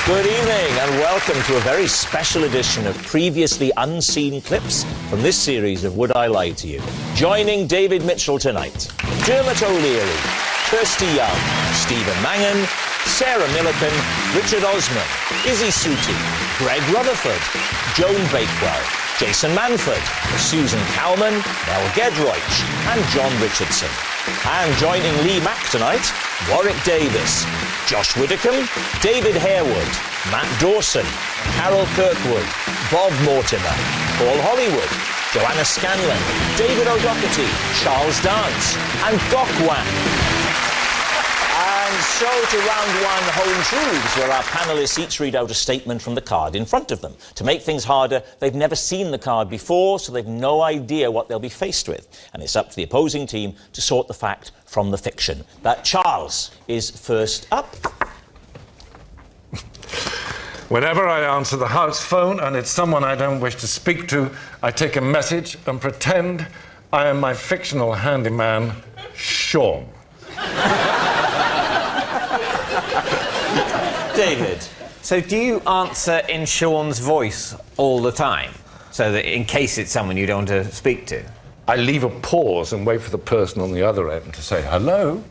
Good evening and welcome to a very special edition of previously unseen clips from this series of Would I Lie to You? Joining David Mitchell tonight, Dermot O'Leary, Kirsty Young, Stephen Mangan, Sarah Millican, Richard Osman, Izzy Sooty, Greg Rutherford, Joan Bakewell, Jason Manford, Susan Cowman, Mel Gedroich and John Richardson. And joining Lee Mack tonight, Warwick Davis, Josh Widdicombe, David Harewood, Matt Dawson, Carol Kirkwood, Bob Mortimer, Paul Hollywood, Joanna Scanlon, David O'Doherty, Charles Dance and Doc Wang. And so to round one, Home Truths, where our panellists each read out a statement from the card in front of them. To make things harder, they've never seen the card before, so they've no idea what they'll be faced with. And it's up to the opposing team to sort the fact from the fiction. That Charles is first up. Whenever I answer the house phone and it's someone I don't wish to speak to, I take a message and pretend I am my fictional handyman, Sean. David. So do you answer in Sean's voice all the time? So that in case it's someone you don't want to speak to? I leave a pause and wait for the person on the other end to say hello.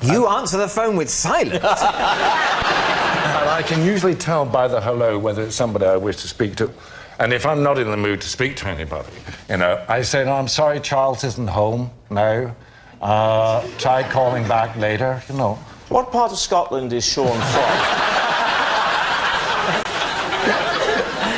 You answer the phone with silence? And I can usually tell by the hello whether it's somebody I wish to speak to. And if I'm not in the mood to speak to anybody, you know, I say, no, I'm sorry, Charles isn't home. No. Try calling back later, you know. What part of Scotland is Sean from?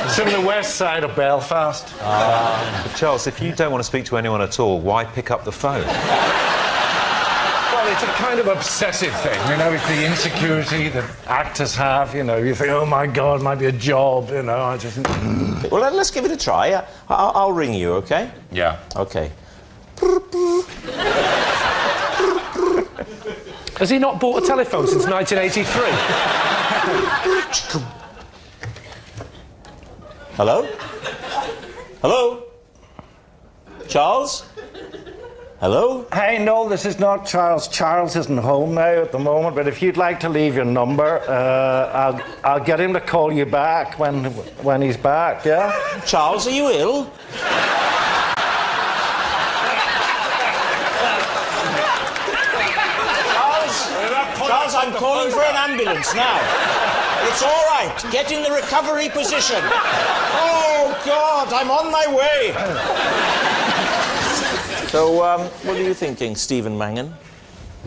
It's from the west side of Belfast. But Charles, if you don't want to speak to anyone at all, why pick up the phone? Well, it's a kind of obsessive thing, you know, it's the insecurity that actors have, you know, you think, oh my God, it might be a job, you know, I just... Well, let's give it a try. I'll ring you, OK? Yeah. OK. Has he not bought a telephone since 1983? Hello? Hello? Charles? Hello? Hey, no, this is not Charles. Charles isn't home now at the moment, but if you'd like to leave your number, I'll get him to call you back when he's back, yeah? Charles, are you ill? Charles, I'm calling for an ambulance now. It's all right. Get in the recovery position. Oh, God, I'm on my way. So, what are you thinking, Stephen Mangan?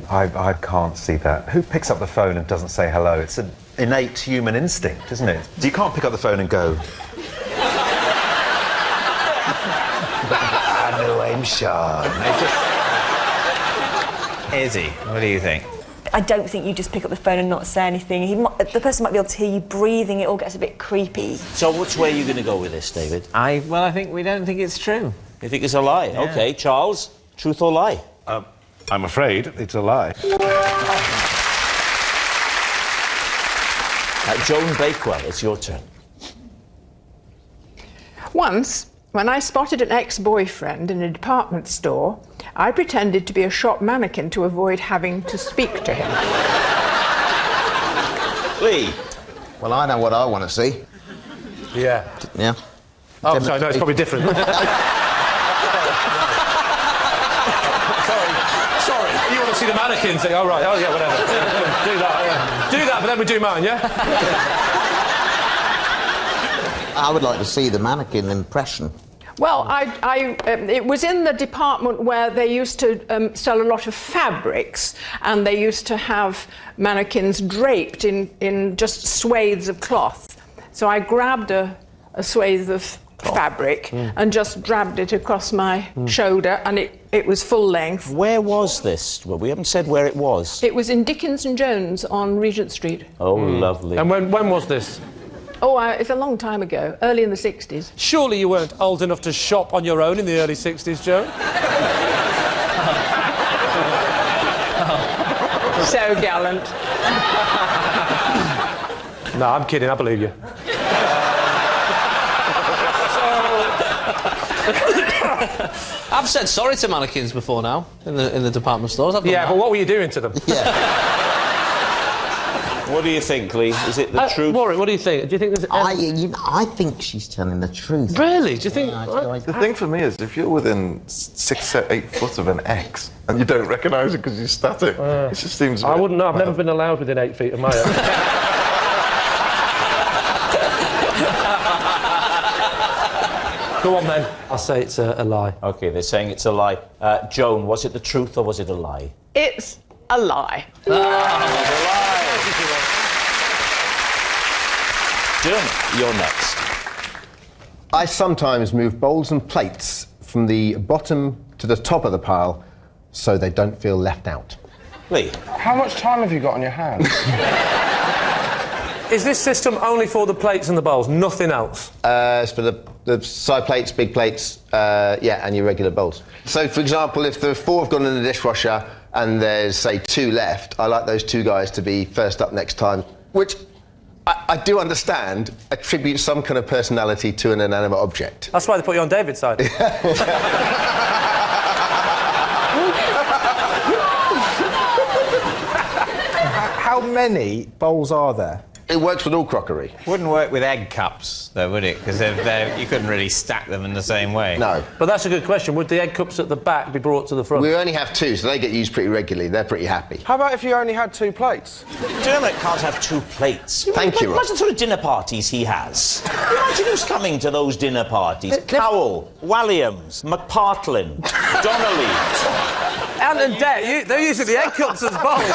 I can't see that. Who picks up the phone and doesn't say hello? It's an innate human instinct, isn't it? You can't pick up the phone and go... I know I'm Sean. Izzy, what do you think? I don't think you just pick up the phone and not say anything. The person might be able to hear you breathing. It all gets a bit creepy. So which way are you going to go with this, David? I think we don't think it's true. You think it's a lie? Yeah. OK, Charles, truth or lie? I'm afraid it's a lie. Joan Bakewell, it's your turn. Once, when I spotted an ex-boyfriend in a department store, I pretended to be a shop mannequin to avoid having to speak to him. Lee? Well, I know what I want to see. Yeah. Yeah? Oh, sorry, no, it's probably different. Sorry. You want to see the mannequin thing? Oh, right. Oh, yeah, whatever. Do that, yeah. Do that, but then we do mine, yeah? I would like to see the mannequin impression. Well, it was in the department where they used to sell a lot of fabrics, and they used to have mannequins draped in just swathes of cloth. So I grabbed a swathe of fabric and just dragged it across my shoulder, and it was full length. Where was this? Well, we haven't said where it was. It was in Dickens and Jones on Regent Street. Oh, lovely. And when was this? Oh, it's a long time ago, early in the 60s. Surely you weren't old enough to shop on your own in the early 60s, Joe? So gallant. No, I'm kidding, I believe you. I've said sorry to mannequins before now, in the department stores. I've done that. But what were you doing to them? Yeah. What do you think, Lee? Is it the truth? Warren, what do you think? Do you think there's... I think she's telling the truth. Really? Do you think... The thing for me is, if you're within 6, 8 foot of an ex and you don't recognise it because you're static, it just seems... I wouldn't know. I've never been allowed within 8 feet of my ex. Go on, then. I'll say it's a lie. OK, they're saying it's a lie. Joan, was it the truth or was it a lie? It's a lie. Dermot, you're next. I sometimes move bowls and plates from the bottom to the top of the pile so they don't feel left out. Lee? How much time have you got on your hands? Is this system only for the plates and the bowls, nothing else? It's for the side plates, big plates, and your regular bowls. So, for example, if the 4 have gone in the dishwasher and there's, say, 2 left, I like those 2 guys to be first up next time, which I do understand attributes some kind of personality to an inanimate object. That's why they put you on David's side. How many bowls are there? It works with all crockery. Wouldn't work with egg cups, though, would it? Because you couldn't really stack them in the same way. No. But that's a good question. Would the egg cups at the back be brought to the front? We only have 2, so they get used pretty regularly. They're pretty happy. How about if you only had 2 plates? Dermot can't have 2 plates. Thank you, Ross. Imagine the sort of dinner parties he has. Imagine who's coming to those dinner parties. Cowell, Walliams, McPartlin, Donnelly. Ant and Det, they're using the egg cups as bowls.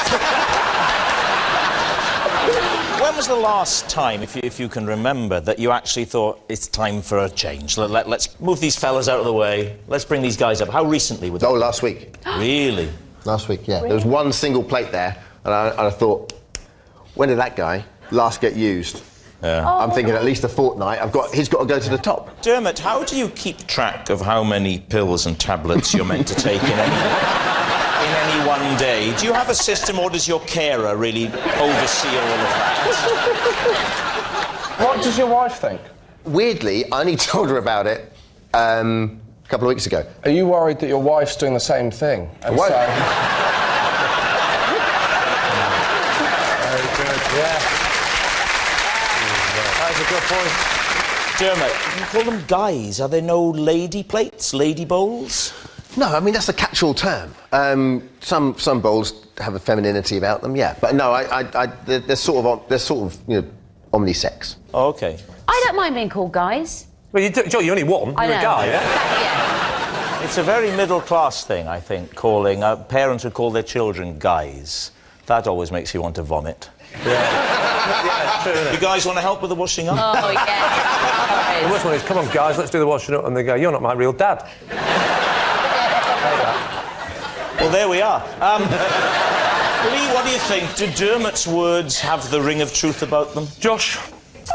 When was the last time, if you can remember, that you actually thought it's time for a change? Let's move these fellas out of the way. Let's bring these guys up. How recently was that? Oh, last week. Really? Last week, yeah. There was 1 single plate there, and I thought, when did that guy last get used? Yeah. I'm thinking at least a fortnight. He's got to go to the top. Dermot, how do you keep track of how many pills and tablets you're meant to take in any one day? Do you have a system, or does your carer really oversee all of that? What does your wife think? Weirdly, I only told her about it a couple of weeks ago. Are you worried that your wife's doing the same thing? And What? so... Very good, yeah. That's a good point. Dermot, you call them guys. Are there no lady plates, lady bowls? No, I mean, that's a catch-all term. Some bowls have a femininity about them, yeah. But no, they're sort of omnisex. Oh, OK. I don't mind being called guys. Well, you're only one. You're a guy, yeah? Yeah. It's a very middle-class thing, I think, calling... parents who call their children guys. That always makes you want to vomit. Yeah, true, isn't it? You guys want to help with the washing up? Oh, yeah. The worst one is, come on, guys, let's do the washing up. And they go, you're not my real dad. Well, there we are. Lee, what do you think? Do Dermot's words have the ring of truth about them? Josh?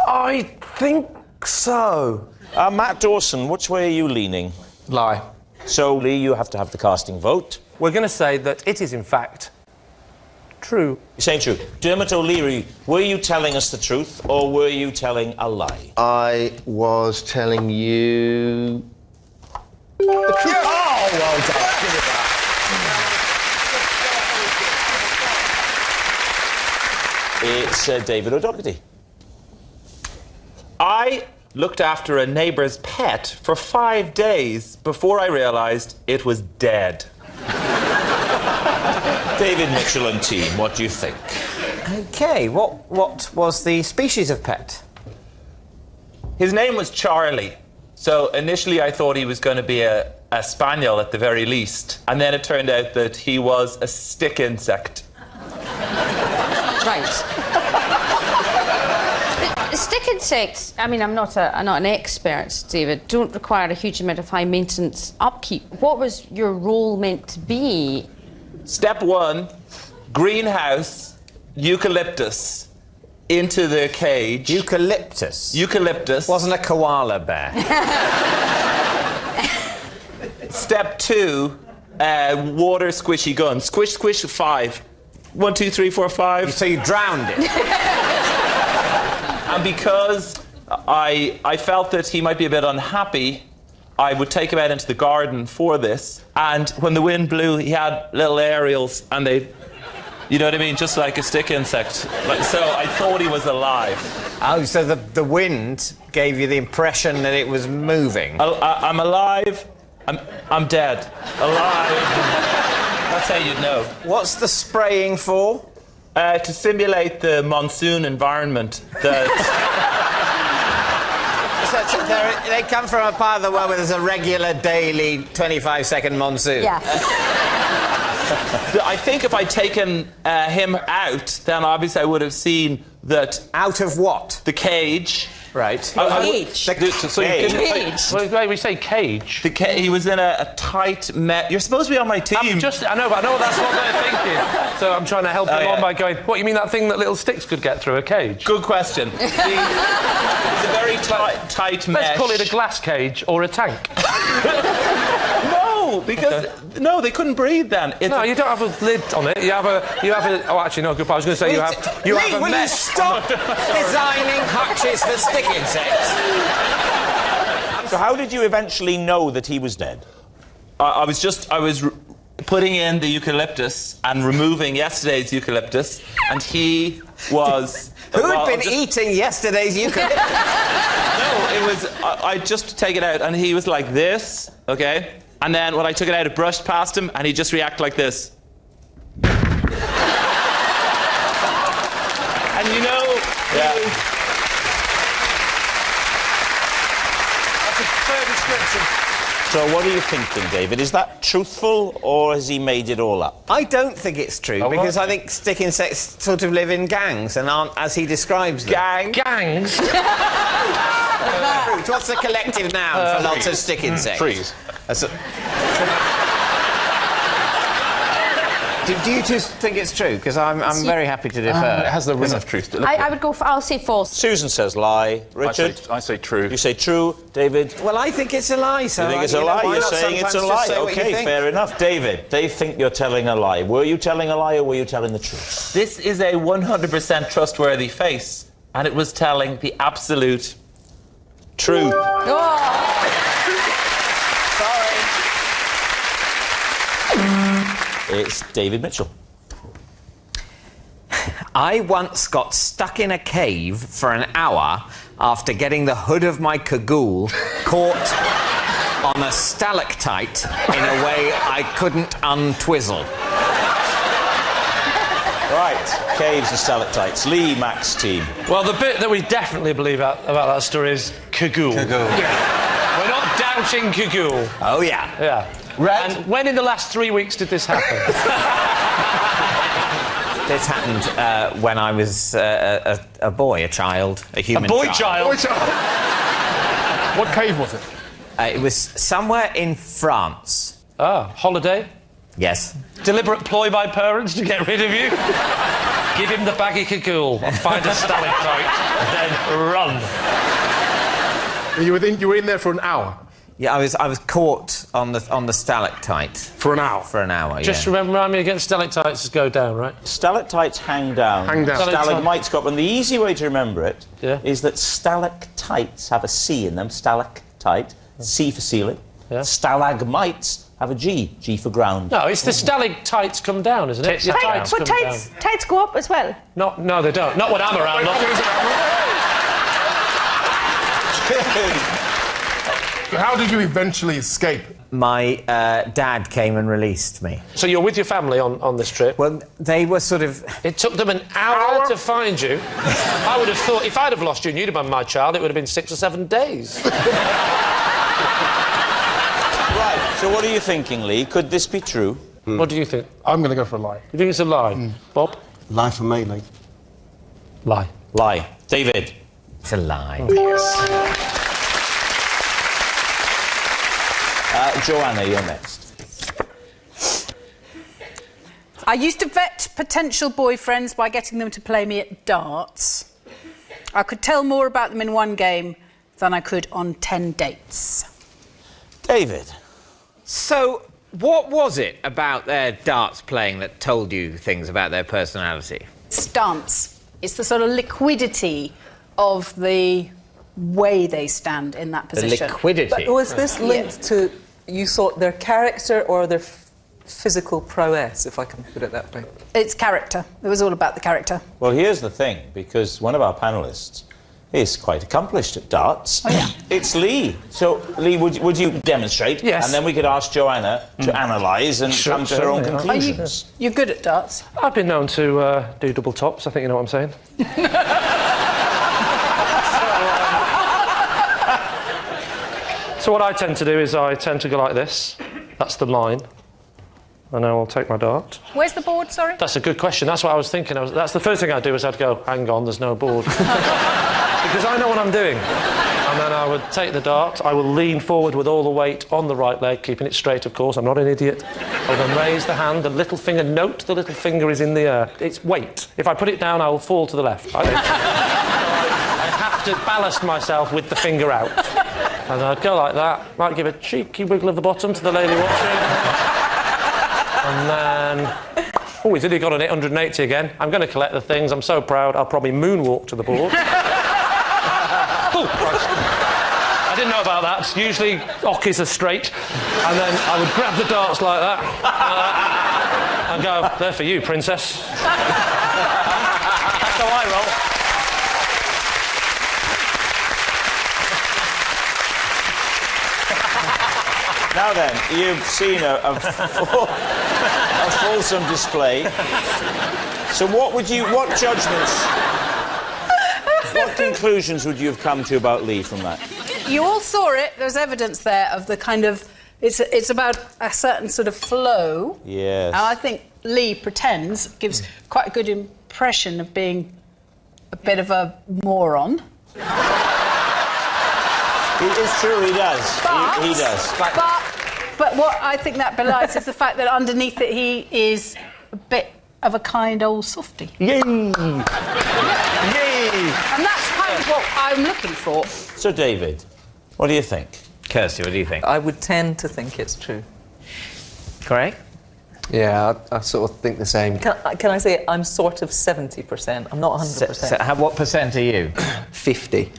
I think so. Matt Dawson, which way are you leaning? Lie. So, Lee, you have to have the casting vote. We're going to say that it is, in fact, true. You're saying true. Dermot O'Leary, were you telling us the truth, or were you telling a lie? I was telling you... the truth. Oh, well done. Give it that. It's David O'Doherty. I looked after a neighbour's pet for 5 days before I realised it was dead. David Mitchell and team, what do you think? OK, what was the species of pet? His name was Charlie. So initially I thought he was going to be a spaniel at the very least. And then it turned out that he was a stick insect. Right. Stick insects, I mean, I'm not an expert, David, don't require a huge amount of high maintenance upkeep. What was your role meant to be? Step 1, greenhouse, eucalyptus into the cage. Eucalyptus? Eucalyptus. Wasn't a koala bear. Step 2, water squishy gun. Squish, squish, 5. 1, 2, 3, 4, 5. So you drowned it? And because I felt that he might be a bit unhappy, I would take him out into the garden for this. And when the wind blew, he had little aerials, and they'd You know what I mean? Just like a stick insect. So I thought he was alive. Oh, so the wind gave you the impression that it was moving. I'm alive. I'm dead. Alive. That's how you'd know. What's the spraying for? To simulate the monsoon environment that... They come from a part of the world where there's a regular daily 25-second monsoon. Yeah. I think if I'd taken him out, then obviously I would have seen that... Out of what? The cage. Right. Cage. Well, we say cage. He was in a tight You're supposed to be on my team. I know that's what they're thinking. So I'm trying to help him on by going, what, you mean that thing that little sticks could get through a cage? Good question. It's a very tight mesh. Let's call it a glass cage or a tank. No, because... No, they couldn't breathe then. You don't have a lid on it. You have a... Oh, actually, no, good point. I was going to say you have a will mesh. You stop designing hutches for stick insects? So how did you eventually know that he was dead? I was putting in the eucalyptus and removing yesterday's eucalyptus, and he was... Who'd been eating yesterday's eucalyptus? No, it was... I just take it out, and he was like this, okay? And then when I took it out, it brushed past him, and he just reacted like this. And you know... Yeah. That's a fair description. So what are you thinking, David? Is that truthful, or has he made it all up? I don't think it's true, because I think stick insects sort of live in gangs and aren't as he describes them. Gangs? What's the collective noun for lots of stick insects? Trees. Do you two think it's true? Because I'm very happy to defer. It has the ring of truth. I would go for... I'll say false. Susan says lie. Richard? I say true. You say true. David? Well, I think it's a lie, so... You think it's a lie? You're saying it's a lie. OK, fair enough. David, they think you're telling a lie. Were you telling a lie, or were you telling the truth? This is a 100% trustworthy face, and it was telling the absolute truth. It's David Mitchell. I once got stuck in a cave for an hour after getting the hood of my cagoule caught on a stalactite in a way I couldn't untwizzle. Right, caves and stalactites. Lee, Max team. Well, the bit that we definitely believe about that story is cagoule. Yeah. We're not doubting cagoule. Oh, yeah. Yeah. Red. And when in the last 3 weeks did this happen? This happened when I was a boy, a child, a human child. Boy child? What cave was it? It was somewhere in France. Ah, holiday? Yes. Deliberate ploy by parents to get rid of you? Give him the baggy cagoule and find a stalactite, then run. You were in there for an hour? Yeah, I was caught on the stalactite. For an hour? For an hour, Just yeah. remind me again, stalactites go down, right? Stalactites hang down. Hang down. Stalagmites go up. And the easy way to remember it is that stalactites have a C in them. Stalactite. C for ceiling. Yeah. Stalagmites have a G. G for ground. No, it's the stalactites come down, isn't it? But tights go up as well. No, they don't. Not when I'm around. How did you eventually escape? My dad came and released me. So you're with your family on this trip? Well, they were sort of... It took them an hour to find you. I would have thought, if I'd have lost you and you'd have been my child, it would have been 6 or 7 days. Right, so what are you thinking, Lee? Could this be true? What do you think? I'm going to go for a lie. You think it's a lie? Bob? Lie for me, Lee. Lie. Lie. David? It's a lie. Joanna, you're next. I used to vet potential boyfriends by getting them to play me at darts. I could tell more about them in one game than I could on 10 dates. David? So, what was it about their darts playing that told you things about their personality? Stance. It's the sort of liquidity of the way they stand in that position. The liquidity? But was this linked to, you thought, their character or their physical prowess, if I can put it that way. It's character. It was all about the character. Well, here's the thing, because one of our panellists is quite accomplished at darts. Oh, yeah. It's Lee. So, Lee, would you demonstrate? Yes. And then we could ask Joanna to analyse and come to her own conclusions. You're good at darts. I've been known to do double tops, I think you know what I'm saying. So what I tend to do is I tend to go like this. That's the line. And I will take my dart. Where's the board, sorry? That's a good question. That's what I was thinking. That's the first thing I'd do is I'd go, hang on, there's no board. Because I know what I'm doing. And then I would take the dart, I will lean forward with all the weight on the right leg, keeping it straight, of course, I'm not an idiot. I will then raise the hand, the little finger, note the little finger is in the air. It's weight. If I put it down, I will fall to the left. I have to ballast myself with the finger out. And I'd go like that, might give a cheeky wiggle of the bottom to the lady watching. And then... Oh, he's only got an 880 again. I'm going to collect the things. I'm so proud, I'll probably moonwalk to the board. Oh, Christ. I didn't know about that. Usually, ockies are straight. And then I would grab the darts like that. And go, they're for you, princess. That's how I roll. Now then, you've seen a fulsome display. So what judgments, what conclusions would you have come to about Lee from that? You all saw it. There's evidence there of the kind of... It's about a certain sort of flow. Yes. And I think Lee gives quite a good impression of being a bit of a moron. It's true, he does. He does. But what I think that belies is the fact that underneath it he is a bit of a kind old softy. Yay! Yay! And that's kind of what I'm looking for. So, David, what do you think? Kirsty, what do you think? I would tend to think it's true. Craig? Yeah, I sort of think the same. Can I say I'm sort of 70%? I'm not 100%. What percent are you? 50.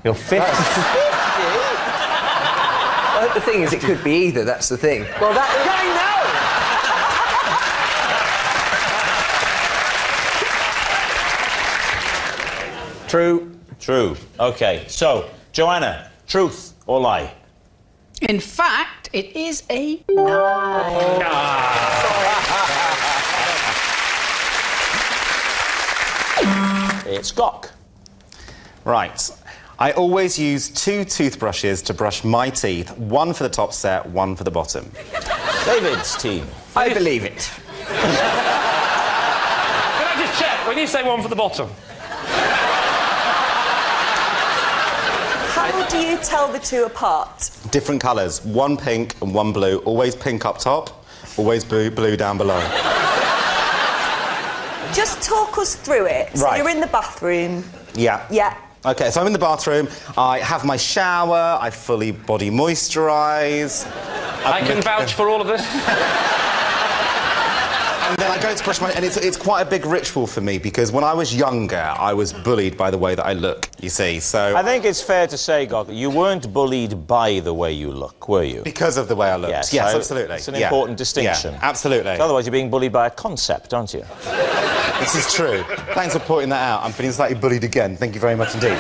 You're 50? Well, the thing is, it could be either, that's the thing. Well, that... True. True. OK, so, Joanna, truth or lie? In fact, it is a lie. It's Gok. Right. I always use 2 toothbrushes to brush my teeth, one for the top set, one for the bottom. David's team. I believe it. Can I just check? When you say one for the bottom... How do you tell the two apart? Different colours, one pink and one blue. Always pink up top, always blue down below. Just talk us through it. So Right. you're in the bathroom. Yeah. Yeah. OK, so I'm in the bathroom, I have my shower, I fully body moisturise... I can vouch for all of this. And then I go to brush my... And it's quite a big ritual for me, because when I was younger, I was bullied by the way that I look, you see, so... I think it's fair to say, Gok, you weren't bullied by the way you look, were you? Because of the way I look. Yes, absolutely. It's an important distinction. Yeah, absolutely. Otherwise, you're being bullied by a concept, aren't you? This is true. Thanks for pointing that out. I'm feeling slightly bullied again. Thank you very much indeed.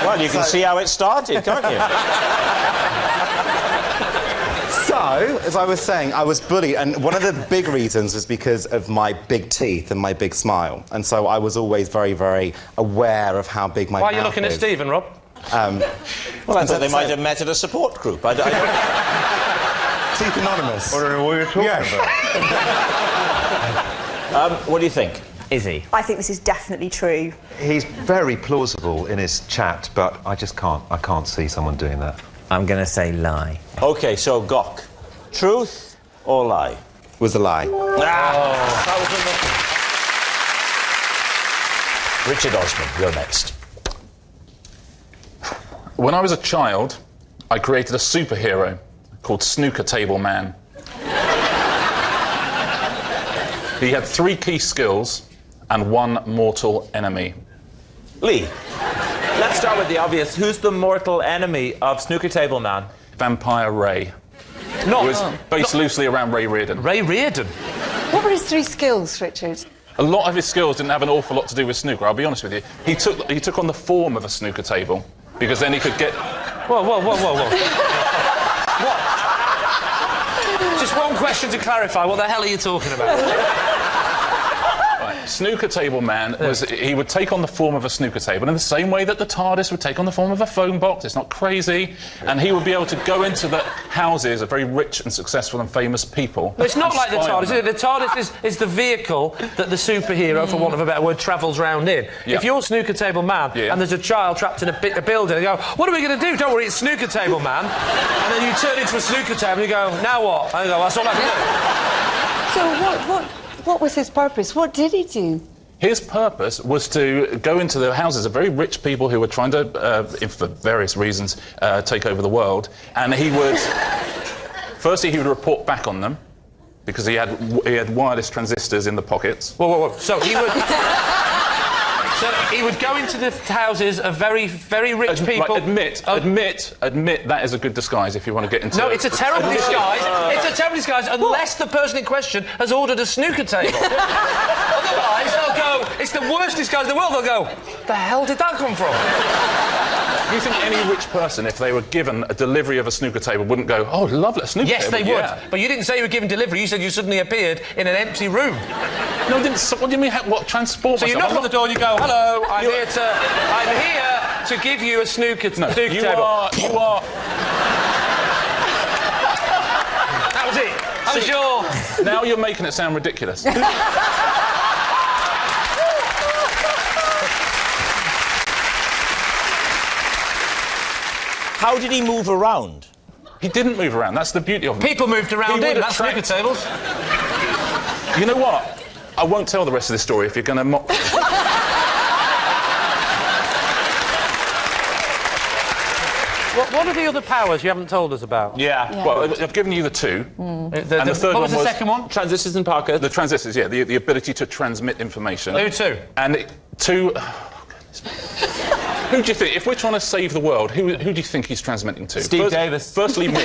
Well, you can see how it started, can't you? So, as I was saying, I was bullied, and one of the big reasons was because of my big teeth and my big smile. And so I was always very, very aware of how big my mouth is. Why are you looking at Stephen, Rob? Well, I thought they might have met at a support group. Teeth Anonymous. What are you talking about? What do you think? Izzy? I think this is definitely true. He's very plausible in his chat, but I can't see someone doing that. I'm going to say lie. OK, so, Gok, truth or lie? Was a lie. That was Richard Osman, you're next. When I was a child, I created a superhero called Snooker Table Man. He had 3 key skills and 1 mortal enemy. Lee? Let's start with the obvious. Who's the mortal enemy of Snooker Table Man? Vampire Ray. It was based loosely around Ray Reardon. Ray Reardon? What were his 3 skills, Richard? A lot of his skills didn't have an awful lot to do with snooker, I'll be honest with you. He took on the form of a snooker table, because then he could get... Whoa. What? Just one question to clarify, what the hell are you talking about? Snooker table man he would take on the form of a snooker table in the same way that the TARDIS would take on the form of a phone box. It's not crazy. And he would be able to go into the houses of very rich and successful and famous people. But it's not like the TARDIS, is it? The TARDIS is the vehicle that the superhero, for want of a better word, travels round in. Yeah. If you're snooker table man and there's a child trapped in a building, and you go, what are we going to do? Don't worry, it's snooker table man. And then you turn into a snooker table and you go, now what? And you go, that's all I can do. So what was his purpose? What did he do? His purpose was to go into the houses of very rich people who were trying to, for various reasons, take over the world. And he would... Firstly, he would report back on them, because he had wireless transistors in the pockets. Whoa. So he would... So he would go into the houses of very, very rich people... Right, admit that is a good disguise if you want to get into... No, it's a terrible disguise. It's a terrible disguise unless the person in question has ordered a snooker table. Otherwise, they'll go, it's the worst disguise in the world. They'll go, the hell did that come from? Do you think any rich person, if they were given a delivery of a snooker table, wouldn't go, oh, lovely, a snooker yes, table? Yes, they would. But you didn't say you were given delivery. You said you suddenly appeared in an empty room. No, I didn't. What do you mean, what, transport So you knock on the door and you go, hello, I'm here to give you a snooker table. You are... That was it. That was your... Now you're making it sound ridiculous. How did he move around? He didn't move around. That's the beauty of him. People moved around him. That's snooker tables. You know what? I won't tell the rest of this story if you're going to mock me. What are the other powers you haven't told us about? Yeah. Well, I've given you the 2. And the third what was the second one? Transistors and pockets. The transistors, yeah. The ability to transmit information. Who 2? And 2... Who do you think, if we're trying to save the world, who do you think he's transmitting to? Steve Davis. Firstly, me.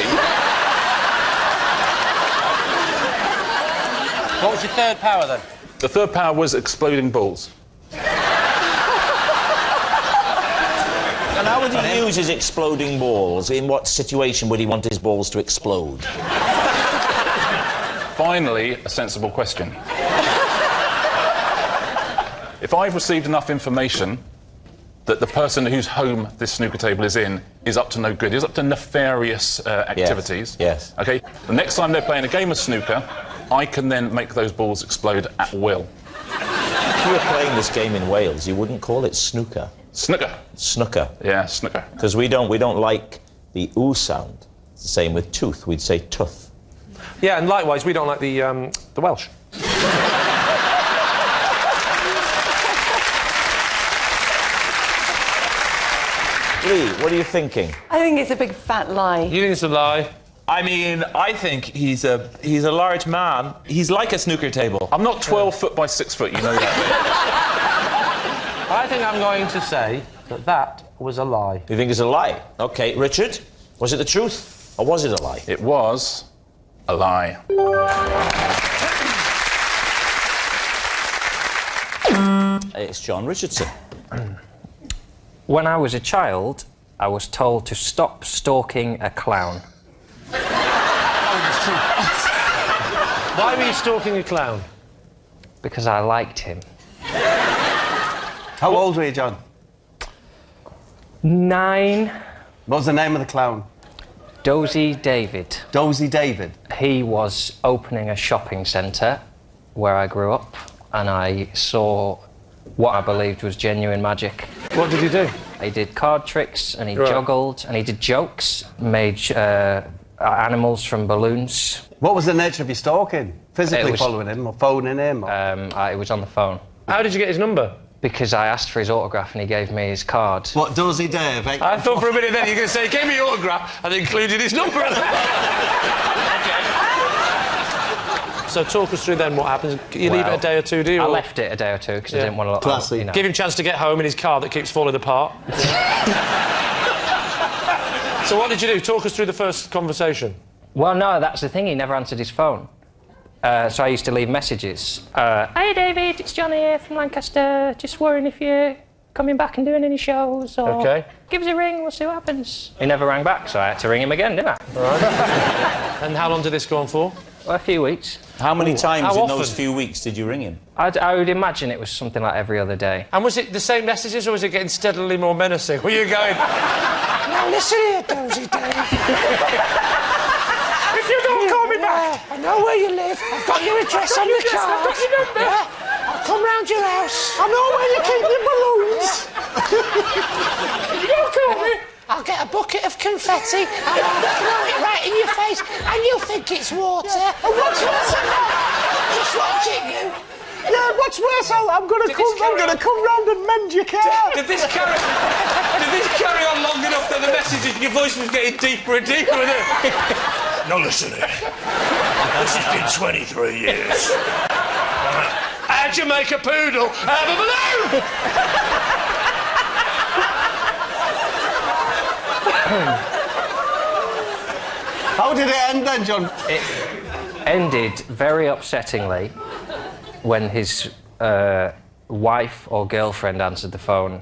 What was your third power, then? The third power was exploding balls. And how would he use his exploding balls? In what situation would he want his balls to explode? Finally, a sensible question. If I've received enough information that the person whose home this snooker table is in is up to no good, is up to nefarious activities. Yes. OK? The next time they're playing a game of snooker, I can then make those balls explode at will. If you were playing this game in Wales, you wouldn't call it snooker. Snooker. Snooker. Yeah, snooker. Because we don't like the oo sound. It's the same with tooth. We'd say tooth. Yeah, and likewise, we don't like the Welsh. Lee, what are you thinking? I think it's a big fat lie. You think it's a lie? I mean, I think he's a large man. He's like a snooker table. I'm not 12 foot by 6 foot, you know that. I think I'm going to say that was a lie. You think it's a lie? OK, Richard, was it the truth or was it a lie? It was a lie. It's John Richardson. When I was a child, I was told to stop stalking a clown. Why were you stalking a clown? Because I liked him. How old were you, John? 9. What was the name of the clown? Dozy David. Dozy David? He was opening a shopping centre where I grew up, and I saw what I believed was genuine magic. What did he do? He did card tricks, and he juggled, and he did jokes, made animals from balloons. What was the nature of your stalking? Physically following him or phoning him? Or... it was on the phone. How did you get his number? Because I asked for his autograph and he gave me his card. What, Dozy Dave? I thought for a minute then you were going to say, he gave me your autograph and included his number. So talk us through then what happens. You leave it a day or two, do you? I left it a day or two because I didn't want to... Classy. You know. Give him a chance to get home in his car that keeps falling apart. So what did you do? Talk us through the first conversation. Well, no, that's the thing. He never answered his phone. So I used to leave messages. Hey, David, it's Johnny here from Lancaster. Just worrying if you're coming back and doing any shows, or give us a ring, we'll see what happens. He never rang back, so I had to ring him again, didn't I? Right. And how long did this go on for? Well, a few weeks. How many times in often? those few weeks did you ring him? I would imagine it was something like every other day. And was it the same messages, or was it getting steadily more menacing? Were you going, now listen here, Dozy Dave. If you don't call me back, I know where you live. I've got your address on the card. I've got your number. Yeah. I'll come round your house. I know where you keep your balloons. If you don't call me, I'll get a bucket of confetti and I'll throw it right in your face and you'll think it's water. Yeah. And what's worse than that? Just watching you. Yeah, what's worse? I'm going to come round and mend your car. Did this carry on long enough that the messages, your voice was getting deeper and deeper? Now listen here. This has been 23 years. How'd you make a poodle out of a balloon? How did it end then, John? It ended very upsettingly when his wife or girlfriend answered the phone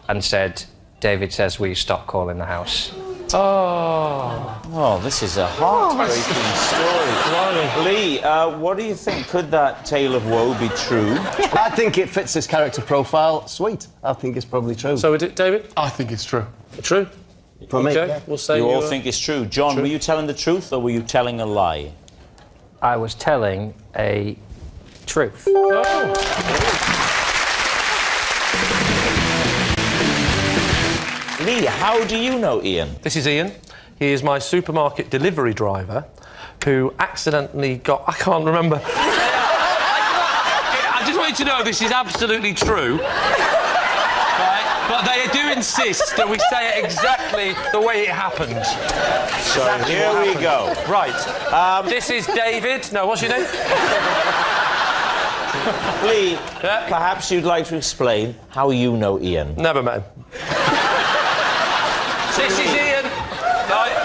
and said, David says, will you stop calling the house? Oh, this is a heartbreaking story. Lee, what do you think? Could that tale of woe be true? I think it fits his character profile. Sweet. I think it's probably true. So, David? I think it's true. True? For me, yeah. We'll say you all think it's true. John, were you telling the truth or were you telling a lie? I was telling a truth. Lee, how do you know Ian? This is Ian. He is my supermarket delivery driver who accidentally got... I can't remember. I just want you to know this is absolutely true. Right? But they do insist that we say it exactly the way it happened. So here we go. Right. This is David. No, what's your name? Lee, perhaps you'd like to explain how you know Ian. Never met him. This is Ian. Right.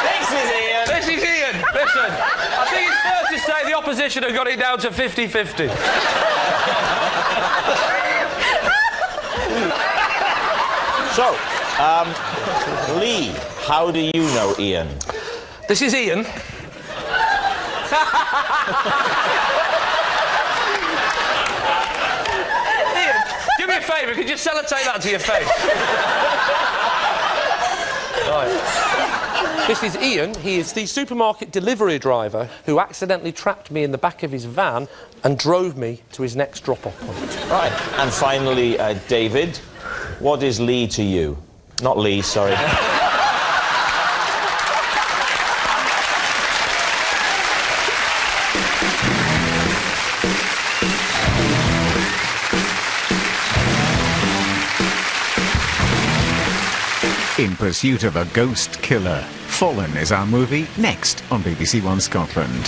This is Ian. This is Ian. Listen, I think it's fair to say the opposition have got it down to 50-50. So, Lee, how do you know Ian? This is Ian. Ian, do me a favour, could you sellotape that to your face? Right. This is Ian. He is the supermarket delivery driver who accidentally trapped me in the back of his van and drove me to his next drop-off point. Right. And finally, David, what is Lee to you? Not Lee, sorry. In pursuit of a ghost killer. Fallen is our movie, next on BBC One Scotland.